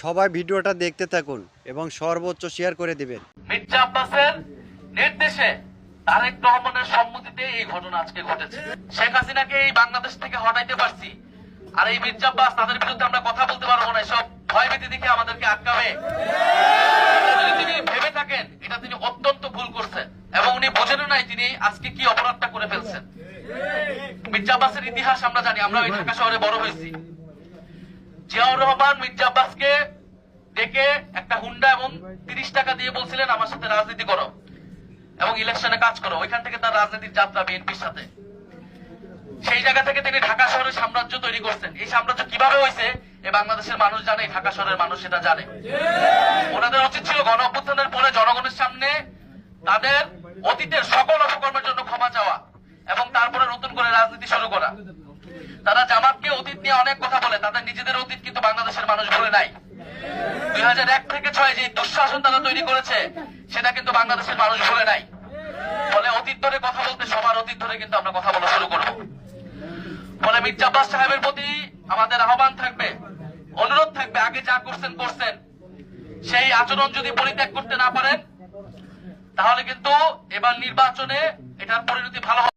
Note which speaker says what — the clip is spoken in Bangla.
Speaker 1: সবাই ভিডিওটা দেখতে থাকুন এবং সর্বোচ্চ শেয়ার করে দিবেন।
Speaker 2: মির্জা আব্বাসের নির্দেশে তারেক রহমানের সম্মতিতে এই ঘটনা আজকে ঘটেছে। শেখ হাসিনাকে এই বাংলাদেশ থেকে হটাইতে পারছি, আর এই মির্জা আব্বাস তাদের বিরুদ্ধে আমরা কথা বলতে পারবো না, সব ভয়ভীতি দেখে আমাদেরকে আটকাবে। যদি তিনি ভেবে থাকেন এটা তিনি অত্যন্ত ভুল করছেন এবং উনি বোঝেনও নাই তিনি আজকে কি অপরাধটা করে ফেলছেন। মির্জা আব্বাসের ইতিহাস আমরা জানি, আমরা ওই ঢাকা শহরে বড় হয়েছি। জিয়াউর রহমান মির্জা আব্বাসকে ডেকে একটা হুন্ডা এবং 30 টাকা দিয়ে বলছিলেন আমার সাথে রাজনীতি করো এবং ইলেকশনে কাজ করো। ওইখান থেকে তার রাজনীতির যাত্রা বিএনপির সাথে। সেই জায়গা থেকে তিনি ঢাকা শহরের সাম্রাজ্য তৈরি করছেন। এই সাম্রাজ্য কিভাবে হয়েছে এ বাংলাদেশের মানুষ জানে, ঢাকা শহরের মানুষ সেটা জানে। ওনাদের উচিত ছিল গণ অভ্যুত্থানের পরে জনগণের সামনে তাদের অতীতের সকল অপকর্মের জন্য ক্ষমা চাওয়া এবং তারপরে নতুন করে রাজনীতি শুরু করা। তারা জামাতকে অতীত নিয়ে অনেক কথা বলে, তাদের নিজেদের অতীত কিন্তু বাংলাদেশের মানুষ ভুলে নাই। 2001 থেকে 6 যে দুঃশাসন তারা তৈরি করেছে সেটা কিন্তু বাংলাদেশের মানুষ ভুলে নাই। ফলে অতীত ধরে কথা বলতে সবার অতীত ধরে কিন্তু আমরা কথা বলা শুরু করব। ফলে মির্জা আব্বাস সাহেবের প্রতি আমাদের আহ্বান থাকবে, অনুরোধ থাকবে, আগে যা করছেন সেই আচরণ যদি পরিত্যাগ করতে না পারেন তাহলে কিন্তু এবার নির্বাচনে এটার পরিণতি ভালো